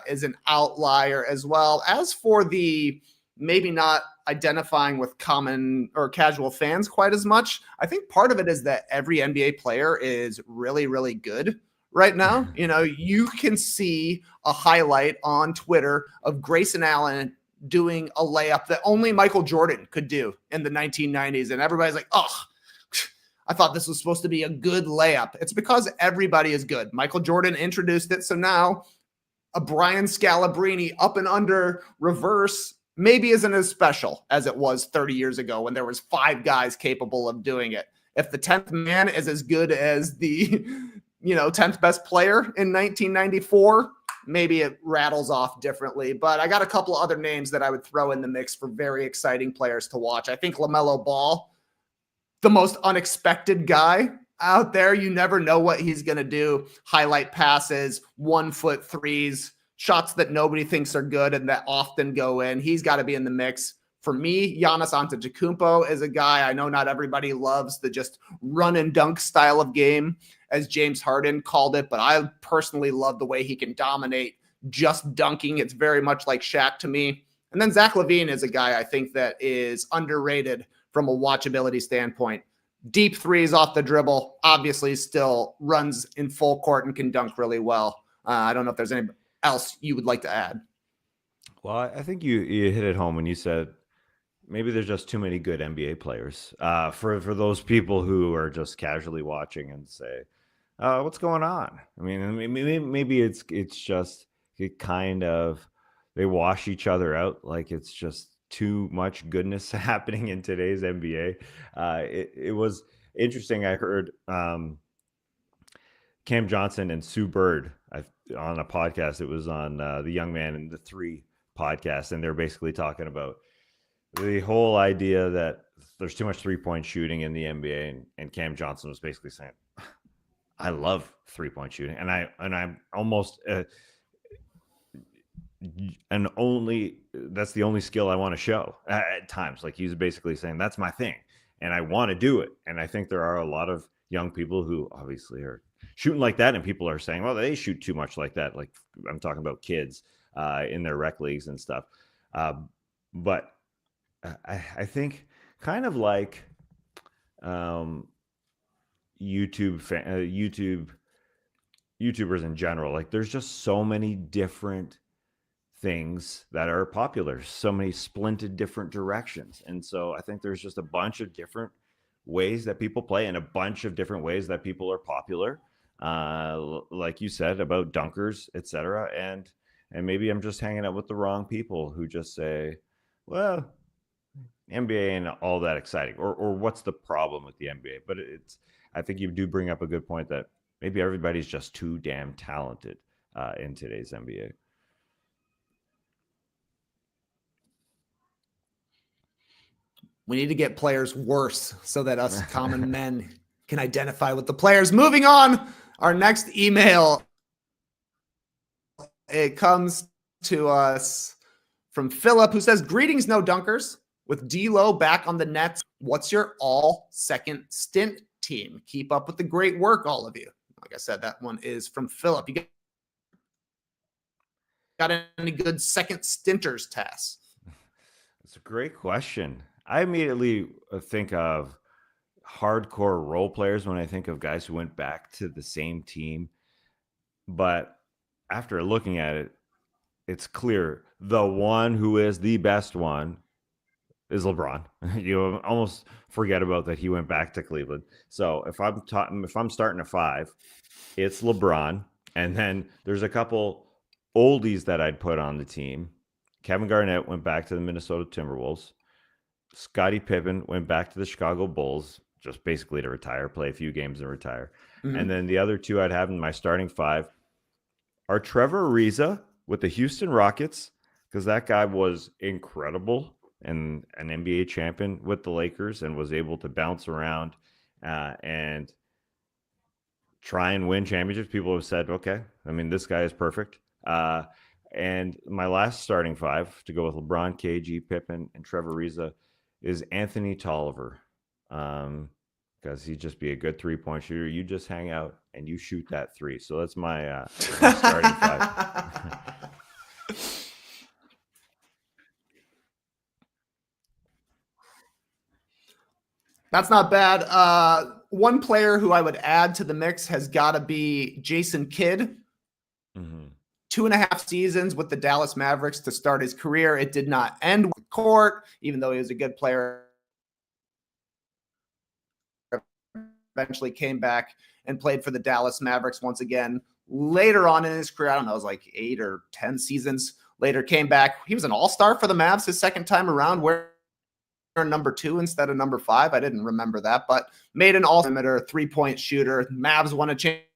is an outlier as well. As for the maybe not identifying with common or casual fans quite as much, I think part of it is that every NBA player is really, really good right now. You can see a highlight on Twitter of Grayson Allen doing a layup that only Michael Jordan could do in the 1990s. And everybody's like, oh, I thought this was supposed to be a good layup. It's because everybody is good. Michael Jordan introduced it. So now a Brian Scalabrine up and under reverse maybe isn't as special as it was 30 years ago when there was 5 guys capable of doing it. If the 10th man is as good as the 10th best player in 1994, maybe it rattles off differently. But I got a couple other names that I would throw in the mix for very exciting players to watch. I think LaMelo Ball, the most unexpected guy out there. You never know what he's going to do. Highlight passes, 1-foot threes, shots that nobody thinks are good and that often go in. He's got to be in the mix. For me, Giannis Antetokounmpo is a guy. I know not everybody loves the just run and dunk style of game, as James Harden called it, but I personally love the way he can dominate just dunking. It's very much like Shaq to me. And then Zach LaVine is a guy I think that is underrated from a watchability standpoint. Deep threes off the dribble, obviously still runs in full court and can dunk really well. I don't know if there's anything else you would like to add. Well, I think you hit it home when you said maybe there's just too many good NBA players for those people who are just casually watching and say, what's going on? I mean, maybe it's just kind of they wash each other out. Like it's just too much goodness happening in today's NBA. It was interesting. I heard Cam Johnson and Sue Bird on a podcast. It was on the Young Man and the Three podcast, and they're basically talking about the whole idea that there's too much 3-point shooting in the NBA, and Cam Johnson was basically saying, I love 3-point shooting, and I'm almost that's the only skill I want to show at times. Like he's basically saying that's my thing and I want to do it. And I think there are a lot of young people who obviously are shooting like that, and people are saying, well, they shoot too much like that. Like I'm talking about kids in their rec leagues and stuff. But I think kind of like YouTubers in general, like there's just so many different things that are popular, so many splinted different directions. And so I think there's just a bunch of different ways that people play and a bunch of different ways that people are popular. Like you said about dunkers, etc. And maybe I'm just hanging out with the wrong people who just say, well, NBA ain't all that exciting, or what's the problem with the NBA? But I think you do bring up a good point that maybe everybody's just too damn talented in today's NBA. We need to get players worse so that us common men can identify with the players. Moving on, our next email, it comes to us from Philip, who says, greetings, no dunkers. With D'Lo back on the Nets, what's your all-second stint team? Keep up with the great work, all of you. Like I said, that one is from Philip. got any good second stinters, Tess? It's a great question. I immediately think of hardcore role players when I think of guys who went back to the same team. But after looking at it, it's clear the one who is the best one is LeBron. You almost forget about that he went back to Cleveland. So if I'm starting a five, it's LeBron, and then there's a couple oldies that I'd put on the team. Kevin Garnett went back to the Minnesota Timberwolves. Scottie Pippen went back to the Chicago Bulls, just basically to retire, play a few games and retire. Mm-hmm. And then the other two I'd have in my starting five are Trevor Ariza with the Houston Rockets, because that guy was incredible and an NBA champion with the Lakers and was able to bounce around and try and win championships. People have said, okay, I mean, this guy is perfect. And my last starting five to go with LeBron, KG, Pippen, and Trevor Ariza is Anthony Tolliver, because he'd just be a good three-point shooter. You just hang out and you shoot that three. So that's my starting five. That's not bad. One player who I would add to the mix has got to be Jason Kidd. Mm-hmm. 2.5 seasons with the Dallas Mavericks to start his career. It did not end with court, even though he was a good player. Eventually came back and played for the Dallas Mavericks once again. Later on in his career, I don't know, it was like 8 or 10 seasons later, came back. He was an all-star for the Mavs his second time around, where number 2 instead of number 5. I didn't remember that, but made an all-perimeter three-point shooter. Mavs won a championship,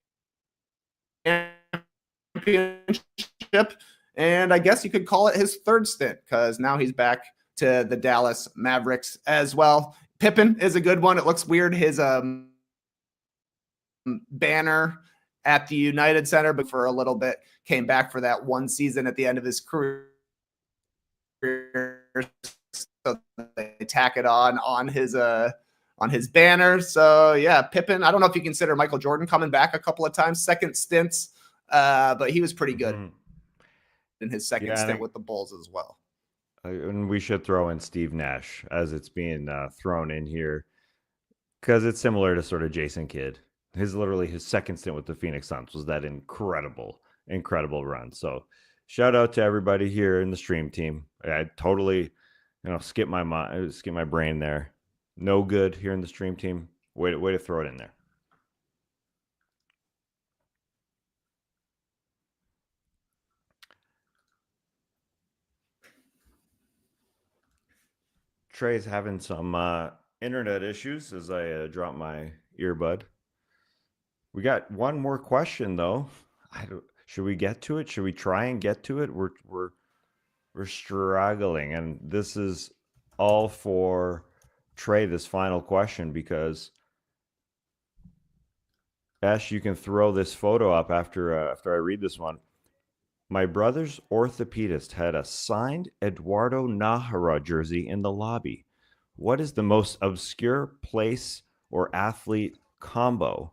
and I guess you could call it his third stint, because now he's back to the Dallas Mavericks as well. Pippen is a good one. It looks weird, his banner at the United Center, but for a little bit came back for that one season at the end of his career. So they tack it on his banner. So yeah, Pippen. I don't know if you consider Michael Jordan coming back a couple of times, second stints, but he was pretty good in his second stint with the Bulls as well. And we should throw in Steve Nash as it's being thrown in here, because it's similar to sort of Jason Kidd. His second stint with the Phoenix Suns was that incredible run. So shout out to everybody here in the stream team. I totally, skip my brain there. No good here in the stream team. Way to throw it in there. Trey's having some internet issues as I drop my earbud. We got one more question though. Should we get to it? Should we try and get to it? We're struggling, and this is all for Trey, this final question, because Ash, you can throw this photo up after I read this one. My brother's orthopedist had a signed Eduardo Nahara jersey in the lobby. What is the most obscure place or athlete combo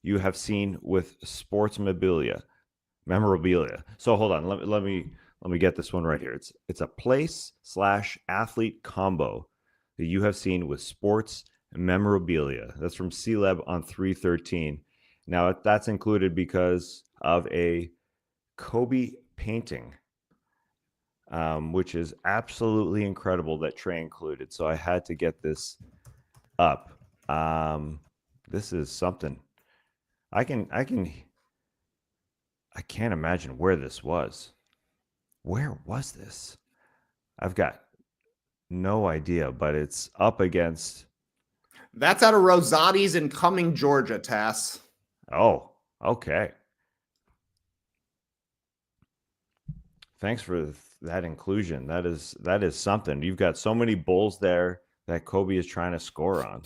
you have seen with sports memorabilia? So hold on, let me get this one right here. It's a place/athlete combo that you have seen with sports memorabilia. That's from C-Leb on 313. Now that's included because of a Kobe painting, which is absolutely incredible that Trey included. So I had to get this up. This is something. I can't imagine where this was. Where was this? I've got no idea, but it's up against. That's out of Rosati's in Cumming, Georgia, Tass. Oh, okay. Thanks for that inclusion. That is something. You've got so many Bulls there that Kobe is trying to score on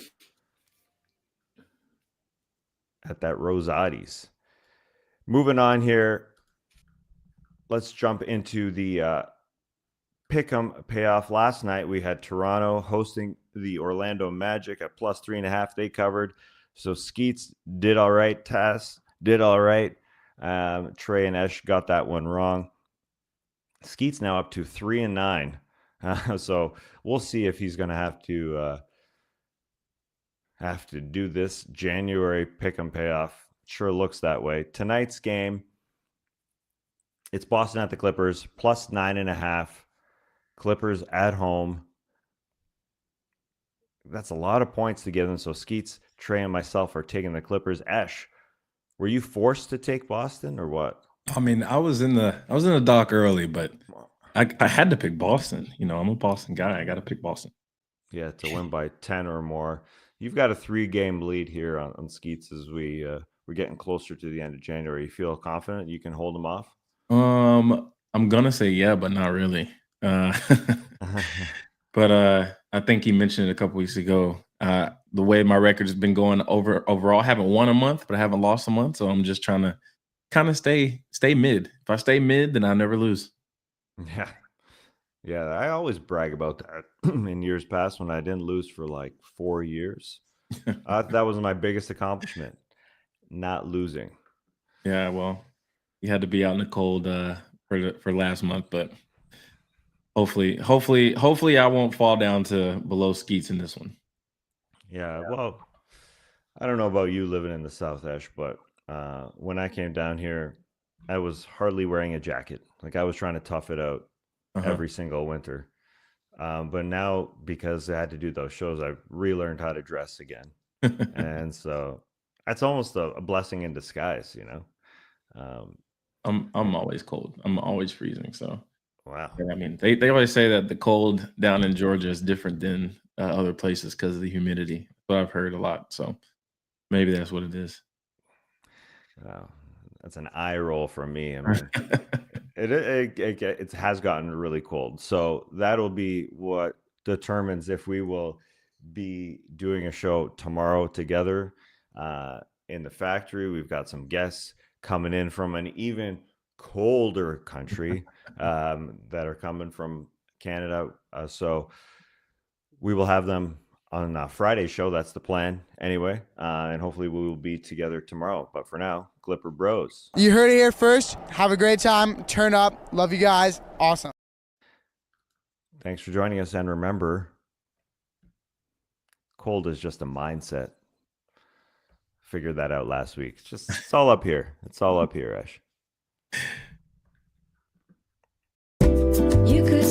at that Rosati's. Moving on here, let's jump into the pick'em payoff. Last night we had Toronto hosting the Orlando Magic at +3.5. They covered. So Skeets did all right. Tass did all right. Trey and Esh got that one wrong. Skeet's now up to 3-9. So we'll see if he's going to have to do this January pick and payoff. Sure looks that way. Tonight's game, it's Boston at the Clippers, plus 9.5. Clippers at home. That's a lot of points to give them. So Skeets, Trey, and myself are taking the Clippers. Ash, were you forced to take Boston or what? I mean, I was in the dock early, but I had to pick Boston. You know, I'm a Boston guy. I got to pick Boston. Yeah, to win by 10 or more. You've got a 3-game lead here on Skeets as we're getting closer to the end of January. You feel confident you can hold them off? I'm gonna say yeah, but not really. But I think he mentioned it a couple weeks ago. The way my record has been going overall, I haven't won a month, but I haven't lost a month. So I'm just trying to kind of stay mid. If I stay mid, then I never lose. Yeah, I always brag about that in years past when I didn't lose for like 4 years. That was my biggest accomplishment, not losing. Yeah, well, you had to be out in the cold for last month, but hopefully I won't fall down to below Skeets in this one. Yeah, well, I don't know about you living in the South, Ash, but when I came down here, I was hardly wearing a jacket. Like I was trying to tough it out every single winter. But now, because I had to do those shows, I've relearned how to dress again. And so that's almost a blessing in disguise, you know? I'm always cold. I'm always freezing. So, wow. I mean, they always say that the cold down in Georgia is different than other places because of the humidity. But I've heard a lot. So maybe that's what it is. Wow. That's an eye roll from me. I mean, it has gotten really cold. So that'll be what determines if we will be doing a show tomorrow together in the factory. We've got some guests coming in from an even colder country that are coming from Canada. So we will have them on Friday's show. That's the plan anyway. And hopefully we will be together tomorrow. But for now, Clipper Bros. You heard it here first. Have a great time. Turn up. Love you guys. Awesome. Thanks for joining us. And remember, cold is just a mindset. Figured that out last week. It's all up here. It's all up here, Ash. You could